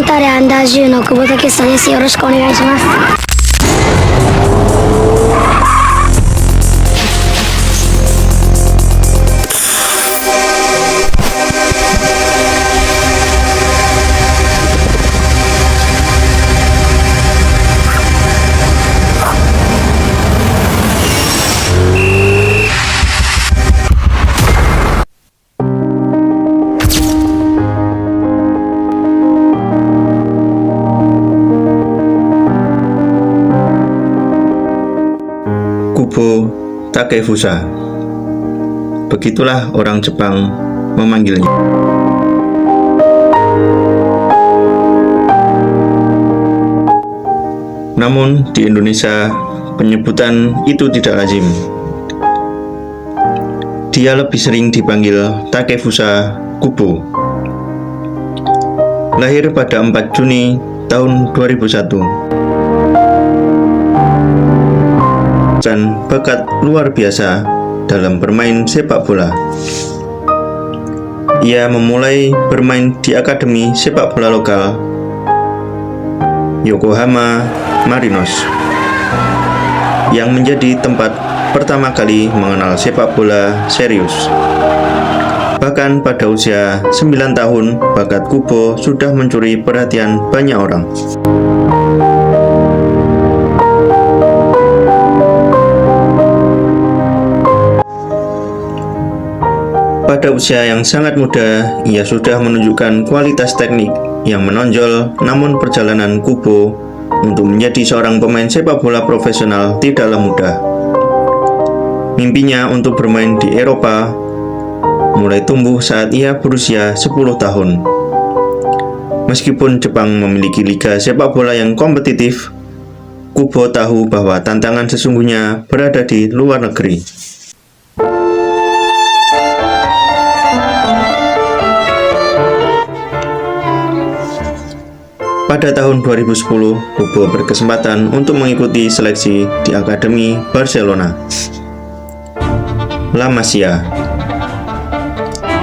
タレアンダー10の久保建英です。よろしくお願いします。Kubo Takefusa. Begitulah orang Jepang memanggilnya. Namun di Indonesia penyebutan itu tidak lazim. Dia lebih sering dipanggil Takefusa Kubo. Lahir pada 4 Juni tahun 2001. Dan bakat luar biasa dalam bermain sepak bola. Ia memulai bermain di akademi sepak bola lokal Yokohama Marinos, yang menjadi tempat pertama kali mengenal sepak bola serius. Bahkan pada usia 9 tahun, bakat Kubo sudah mencuri perhatian banyak orang. Pada usia yang sangat muda, ia sudah menunjukkan kualitas teknik yang menonjol, namun perjalanan Kubo untuk menjadi seorang pemain sepak bola profesional tidaklah mudah. Mimpinya untuk bermain di Eropa mulai tumbuh saat ia berusia 10 tahun. Meskipun Jepang memiliki liga sepak bola yang kompetitif, Kubo tahu bahwa tantangan sesungguhnya berada di luar negeri. Pada tahun 2010, Kubo berkesempatan untuk mengikuti seleksi di Akademi Barcelona, La Masia,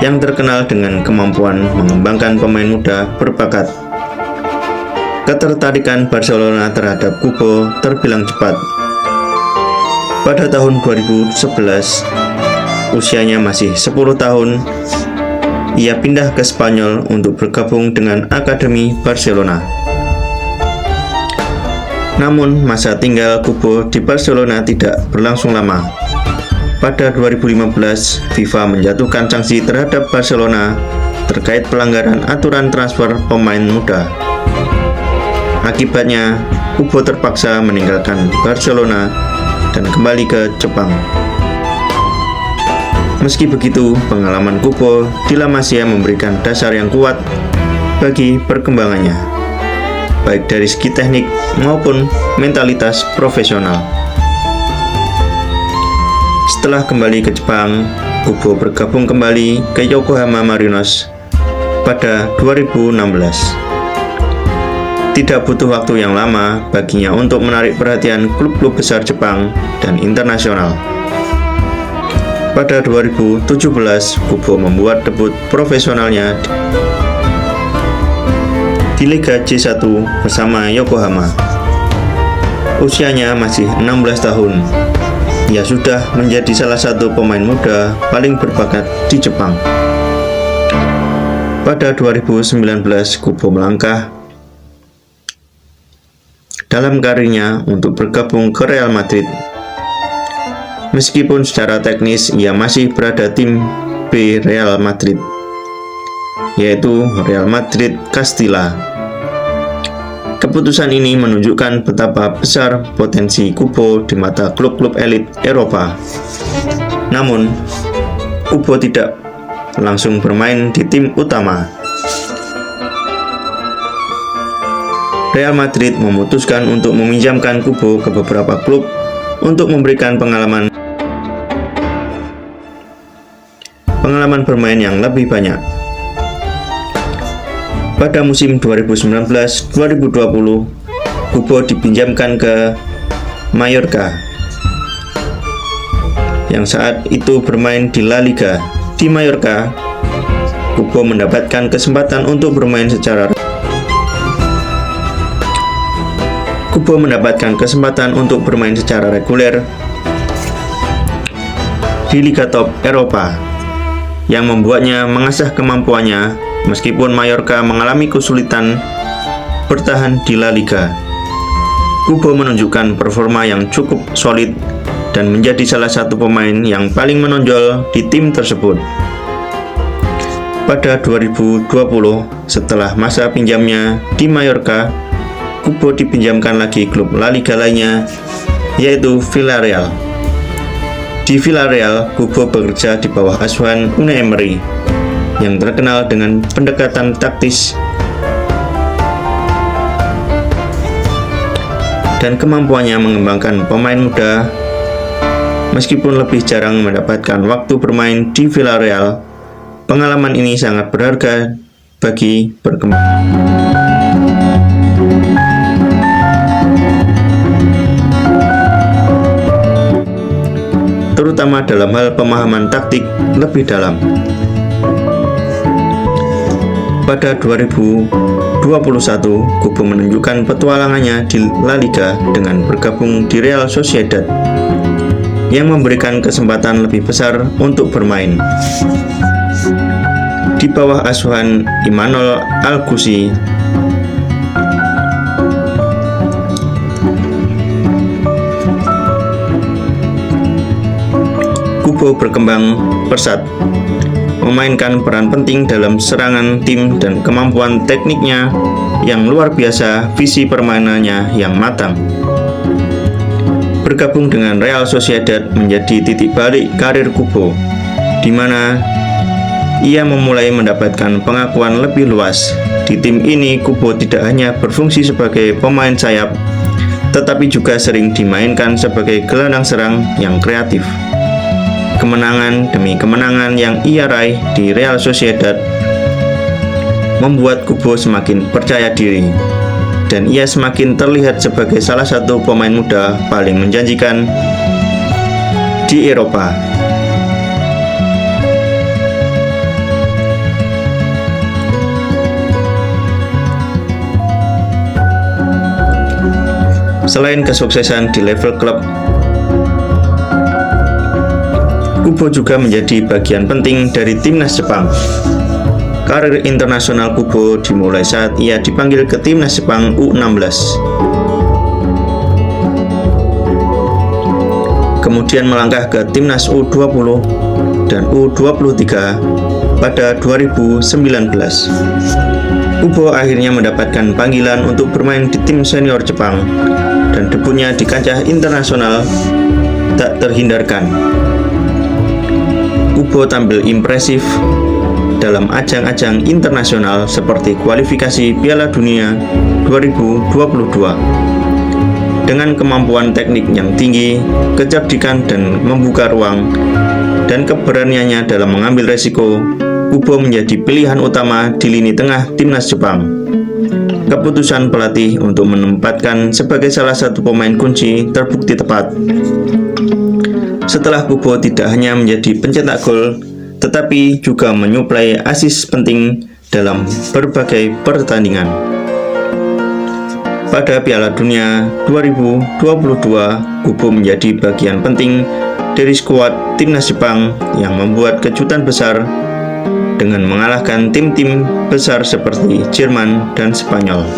yang terkenal dengan kemampuan mengembangkan pemain muda berbakat. Ketertarikan Barcelona terhadap Kubo terbilang cepat. Pada tahun 2011, usianya masih 10 tahun, ia pindah ke Spanyol untuk bergabung dengan Akademi Barcelona. Namun, masa tinggal Kubo di Barcelona tidak berlangsung lama. Pada 2015, FIFA menjatuhkan sanksi terhadap Barcelona terkait pelanggaran aturan transfer pemain muda. Akibatnya, Kubo terpaksa meninggalkan Barcelona dan kembali ke Jepang. Meski begitu, pengalaman Kubo di La Masia memberikan dasar yang kuat bagi perkembangannya, baik dari segi teknik maupun mentalitas profesional. Setelah kembali ke Jepang, Kubo bergabung kembali ke Yokohama Marinos pada 2016. Tidak butuh waktu yang lama baginya untuk menarik perhatian klub-klub besar Jepang dan internasional. Pada 2017, Kubo membuat debut profesionalnya di Liga J1 bersama Yokohama. Usianya masih 16 tahun. Ia sudah menjadi salah satu pemain muda paling berbakat di Jepang. Pada 2019, Kubo melangkah dalam karirnya untuk bergabung ke Real Madrid. Meskipun secara teknis ia masih berada tim B Real Madrid, yaitu Real Madrid Castilla. Keputusan ini menunjukkan betapa besar potensi Kubo di mata klub-klub elit Eropa. Namun, Kubo tidak langsung bermain di tim utama. Real Madrid memutuskan untuk meminjamkan Kubo ke beberapa klub untuk memberikan pengalaman bermain yang lebih banyak. Pada musim 2019-2020, Kubo dipinjamkan ke Mallorca, yang saat itu bermain di La Liga. Di Mallorca, Kubo mendapatkan kesempatan untuk bermain secara Kubo mendapatkan kesempatan untuk bermain secara reguler di Liga Top Eropa, yang membuatnya mengasah kemampuannya meskipun Mallorca mengalami kesulitan bertahan di La Liga. Kubo menunjukkan performa yang cukup solid dan menjadi salah satu pemain yang paling menonjol di tim tersebut. Pada 2020, setelah masa pinjamnya di Mallorca, Kubo dipinjamkan lagi klub La Liga lainnya, yaitu Villarreal. Di Villarreal, Kubo bekerja di bawah asuhan Unai Emery, yang terkenal dengan pendekatan taktis dan kemampuannya mengembangkan pemain muda. Meskipun lebih jarang mendapatkan waktu bermain di Villarreal, pengalaman ini sangat berharga bagi berkembang, terutama dalam hal pemahaman taktik lebih dalam. Pada 2021, Kubo menunjukkan petualangannya di La Liga dengan bergabung di Real Sociedad, yang memberikan kesempatan lebih besar untuk bermain. Di bawah asuhan Imanol Alguzi, Kubo berkembang pesat, memainkan peran penting dalam serangan tim dan kemampuan tekniknya yang luar biasa, visi permainannya yang matang. Bergabung dengan Real Sociedad menjadi titik balik karir Kubo, di mana ia memulai mendapatkan pengakuan lebih luas. Di tim ini, Kubo tidak hanya berfungsi sebagai pemain sayap, tetapi juga sering dimainkan sebagai gelandang serang yang kreatif. Kemenangan demi kemenangan yang ia raih di Real Sociedad membuat Kubo semakin percaya diri, dan ia semakin terlihat sebagai salah satu pemain muda paling menjanjikan di Eropa. Selain kesuksesan di level klub, Kubo juga menjadi bagian penting dari timnas Jepang. Karir internasional Kubo dimulai saat ia dipanggil ke timnas Jepang U16. Kemudian melangkah ke timnas U20 dan U23 pada 2019. Kubo akhirnya mendapatkan panggilan untuk bermain di tim senior Jepang, dan debutnya di kancah internasional tak terhindarkan. Kubo tampil impresif dalam ajang-ajang internasional seperti kualifikasi Piala Dunia 2022. Dengan kemampuan teknik yang tinggi, kecerdikan dan membuka ruang, dan keberaniannya dalam mengambil resiko, Kubo menjadi pilihan utama di lini tengah timnas Jepang. Keputusan pelatih untuk menempatkan sebagai salah satu pemain kunci terbukti tepat. Setelah Kubo tidak hanya menjadi pencetak gol, tetapi juga menyuplai asis penting dalam berbagai pertandingan. Pada Piala Dunia 2022, Kubo menjadi bagian penting dari skuad timnas Jepang yang membuat kejutan besar dengan mengalahkan tim-tim besar seperti Jerman dan Spanyol.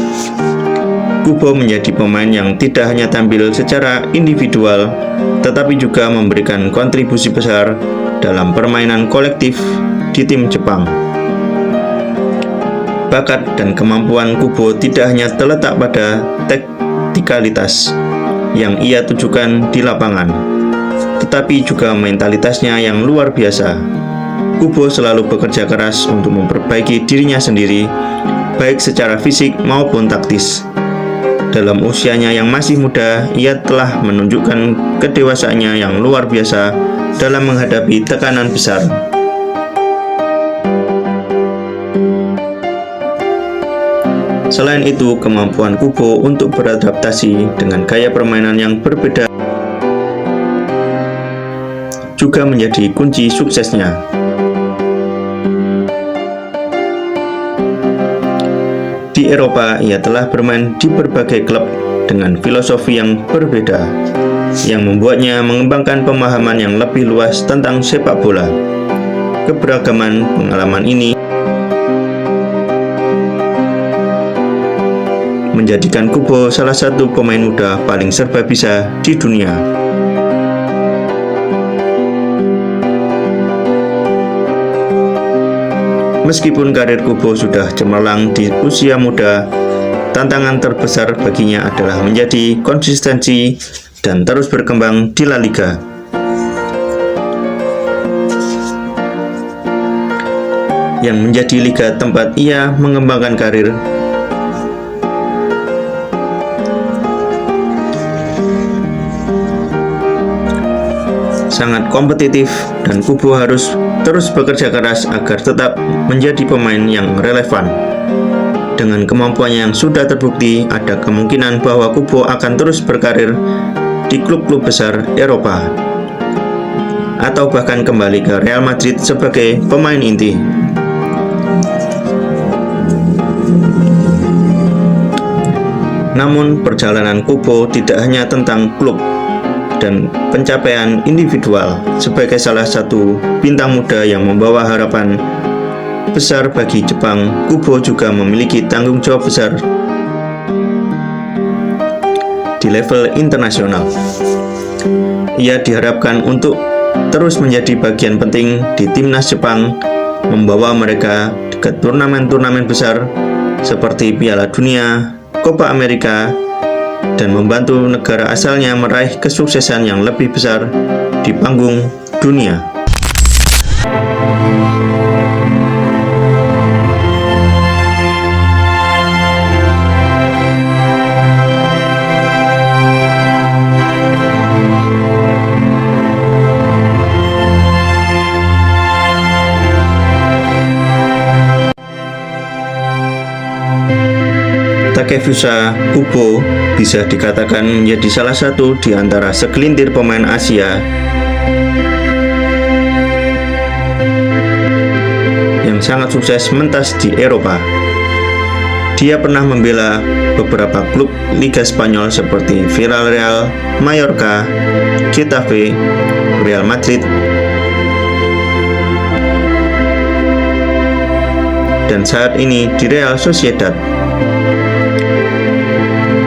Kubo menjadi pemain yang tidak hanya tampil secara individual, tetapi juga memberikan kontribusi besar dalam permainan kolektif di tim Jepang. Bakat dan kemampuan Kubo tidak hanya terletak pada taktikalitas yang ia tunjukkan di lapangan, tetapi juga mentalitasnya yang luar biasa. Kubo selalu bekerja keras untuk memperbaiki dirinya sendiri, baik secara fisik maupun taktis. Dalam usianya yang masih muda, ia telah menunjukkan kedewasaannya yang luar biasa dalam menghadapi tekanan besar. Selain itu, kemampuan Kubo untuk beradaptasi dengan gaya permainan yang berbeda juga menjadi kunci suksesnya. Di Eropa, ia telah bermain di berbagai klub dengan filosofi yang berbeda, yang membuatnya mengembangkan pemahaman yang lebih luas tentang sepak bola. Keberagaman pengalaman ini menjadikan Kubo salah satu pemain muda paling serba bisa di dunia. Meskipun karir Kubo sudah cemerlang di usia muda, tantangan terbesar baginya adalah menjadi konsistensi dan terus berkembang di La Liga. Yang menjadi liga tempat ia mengembangkan karir. Sangat kompetitif dan Kubo harus terus bekerja keras agar tetap menjadi pemain yang relevan. Dengan kemampuannya yang sudah terbukti, ada kemungkinan bahwa Kubo akan terus berkarir di klub-klub besar Eropa atau bahkan kembali ke Real Madrid sebagai pemain inti. Namun perjalanan Kubo tidak hanya tentang klub dan pencapaian individual. Sebagai salah satu bintang muda yang membawa harapan besar bagi Jepang, Kubo juga memiliki tanggung jawab besar di level internasional. Ia diharapkan untuk terus menjadi bagian penting di timnas Jepang, membawa mereka ke turnamen-turnamen besar seperti Piala Dunia, Copa America, dan membantu negara asalnya meraih kesuksesan yang lebih besar di panggung dunia. Takefusa Kubo bisa dikatakan menjadi salah satu di antara segelintir pemain Asia yang sangat sukses mentas di Eropa. Dia pernah membela beberapa klub Liga Spanyol seperti Villarreal, Mallorca, Getafe, Real Madrid, dan saat ini di Real Sociedad.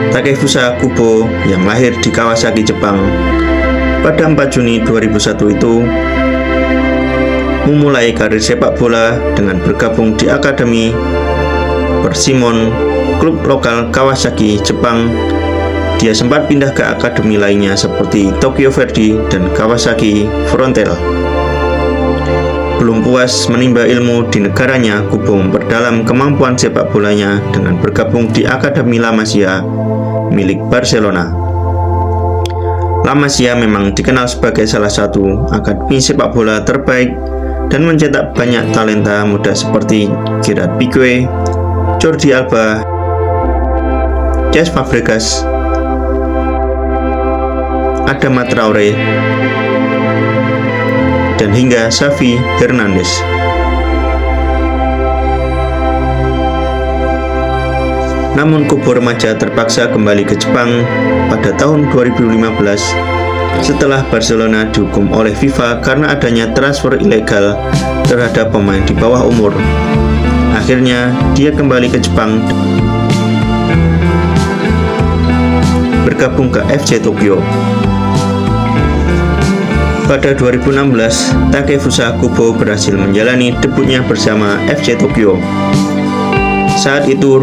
Takefusa Kubo yang lahir di Kawasaki, Jepang pada 4 Juni 2001 itu memulai karir sepak bola dengan bergabung di Akademi Persimmon, klub lokal Kawasaki, Jepang. Dia sempat pindah ke akademi lainnya seperti Tokyo Verdy dan Kawasaki Frontale. Belum puas menimba ilmu di negaranya, Kubo memperdalam kemampuan sepak bolanya dengan bergabung di Akademi La Masia milik Barcelona. La Masia memang dikenal sebagai salah satu akademi sepak bola terbaik dan mencetak banyak talenta muda seperti Gerard Piqué, Jordi Alba, Cesc Fabregas, Adama Traoré, dan hingga Xavi Hernandez. Namun Kubo remaja terpaksa kembali ke Jepang pada tahun 2015 setelah Barcelona dihukum oleh FIFA karena adanya transfer ilegal terhadap pemain di bawah umur. Akhirnya dia kembali ke Jepang, bergabung ke FC Tokyo. Pada 2016, Takefusa Kubo berhasil menjalani debutnya bersama FC Tokyo. Saat itu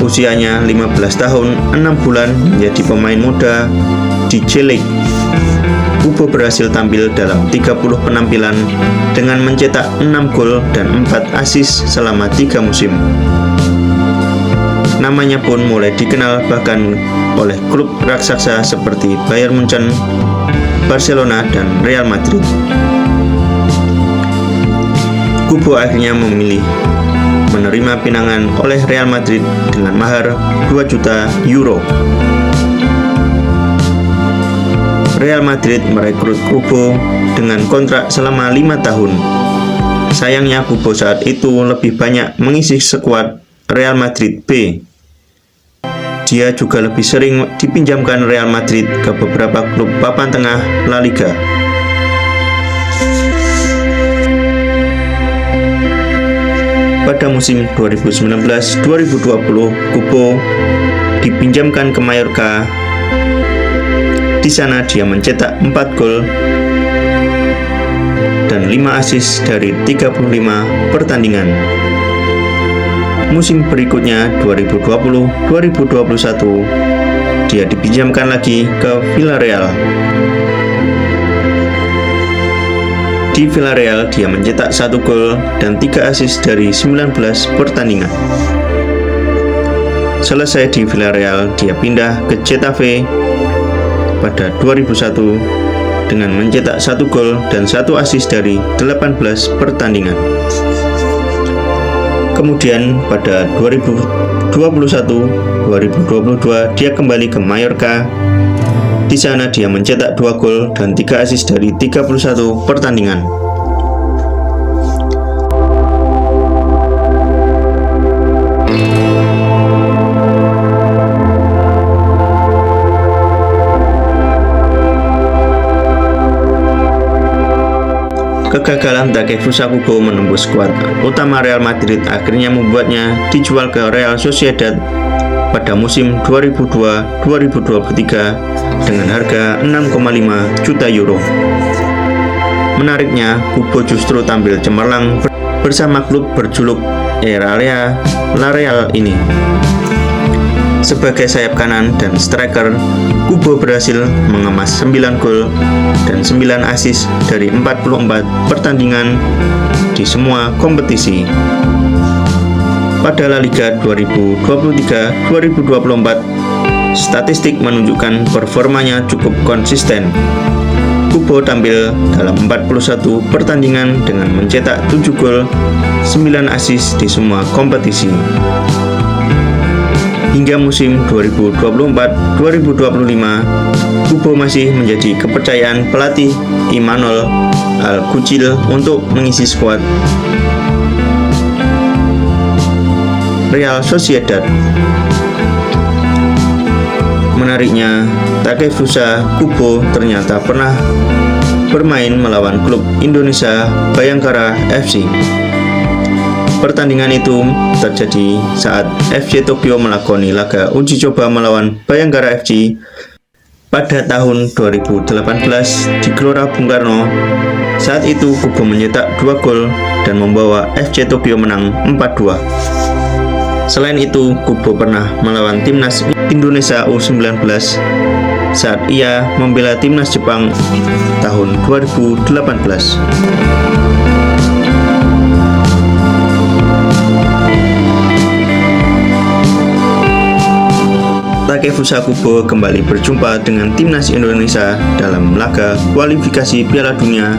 usianya 15 tahun 6 bulan, menjadi pemain muda di J-League. Kubo berhasil tampil dalam 30 penampilan dengan mencetak 6 gol dan 4 assist selama 3 musim. Namanya pun mulai dikenal bahkan oleh klub raksasa seperti Bayern Munchen, Barcelona, dan Real Madrid. Kubo akhirnya memilih menerima pinangan oleh Real Madrid dengan mahar 2 juta euro. Real Madrid merekrut Kubo dengan kontrak selama 5 tahun. Sayangnya Kubo saat itu lebih banyak mengisi skuad Real Madrid B. Dia juga lebih sering dipinjamkan Real Madrid ke beberapa klub papan tengah La Liga. Pada musim 2019-2020, Kubo dipinjamkan ke Mallorca. Di sana dia mencetak 4 gol dan 5 assist dari 35 pertandingan. Musim berikutnya 2020-2021 dia dipinjamkan lagi ke Villarreal. Di Villarreal dia mencetak 1 gol dan 3 assist dari 19 pertandingan. Selesai di Villarreal, dia pindah ke Getafe pada 2001 dengan mencetak 1 gol dan 1 assist dari 18 pertandingan. Kemudian pada 2021-2022 dia kembali ke Mallorca. Di sana dia mencetak 2 gol dan 3 assist dari 31 pertandingan. Kegagalan Takefusa Kubo menembus skuad utama Real Madrid akhirnya membuatnya dijual ke Real Sociedad pada musim 2002-2023 dengan harga 6,5 juta euro. Menariknya, Kubo justru tampil cemerlang bersama klub berjuluk La Real ini. Sebagai sayap kanan dan striker, Kubo berhasil mengemas 9 gol dan 9 assist dari 44 pertandingan di semua kompetisi. Pada La Liga 2023-2024, statistik menunjukkan performanya cukup konsisten. Kubo tampil dalam 41 pertandingan dengan mencetak 7 gol, 9 assist di semua kompetisi. Hingga musim 2024-2025, Kubo masih menjadi kepercayaan pelatih Imanol Alguacil untuk mengisi skuad Real Sociedad. Menariknya, Takefusa Kubo ternyata pernah bermain melawan klub Indonesia Bayangkara FC. Pertandingan itu terjadi saat FC Tokyo melakoni laga uji coba melawan Bayangkara FC pada tahun 2018 di Gelora Bung Karno. Saat itu Kubo mencetak 2 gol dan membawa FC Tokyo menang 4-2. Selain itu, Kubo pernah melawan timnas Indonesia U19 saat ia membela timnas Jepang tahun 2018. Takefusa Kubo kembali berjumpa dengan timnas Indonesia dalam laga kualifikasi Piala Dunia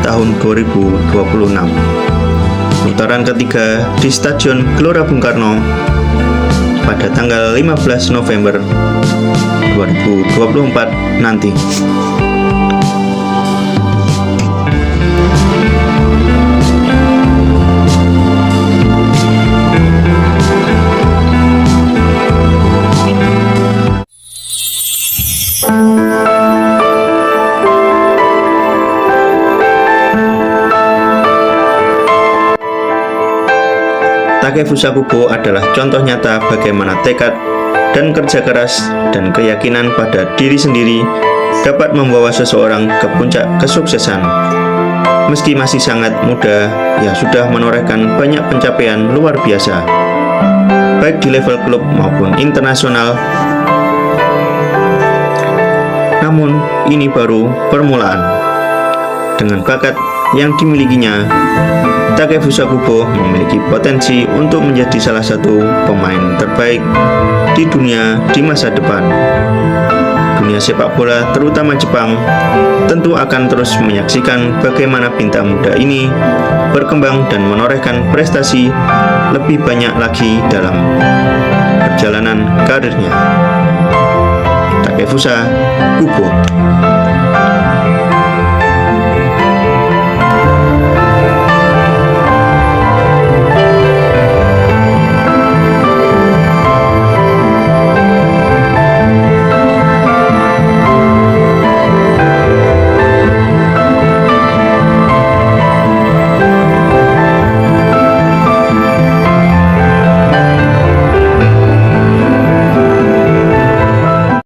tahun 2026. Putaran ketiga di Stadion Gelora Bung Karno pada tanggal 15 November 2024 nanti. Takefusa Kubo adalah contoh nyata bagaimana tekad dan kerja keras dan keyakinan pada diri sendiri dapat membawa seseorang ke puncak kesuksesan. Meski masih sangat muda, ia sudah menorehkan banyak pencapaian luar biasa, baik di level klub maupun internasional. Namun, ini baru permulaan. Dengan bakat yang dimilikinya, Takefusa Kubo memiliki potensi untuk menjadi salah satu pemain terbaik di dunia di masa depan. Dunia sepak bola, terutama Jepang, tentu akan terus menyaksikan bagaimana bintang muda ini berkembang dan menorehkan prestasi lebih banyak lagi dalam perjalanan karirnya. Takefusa Kubo.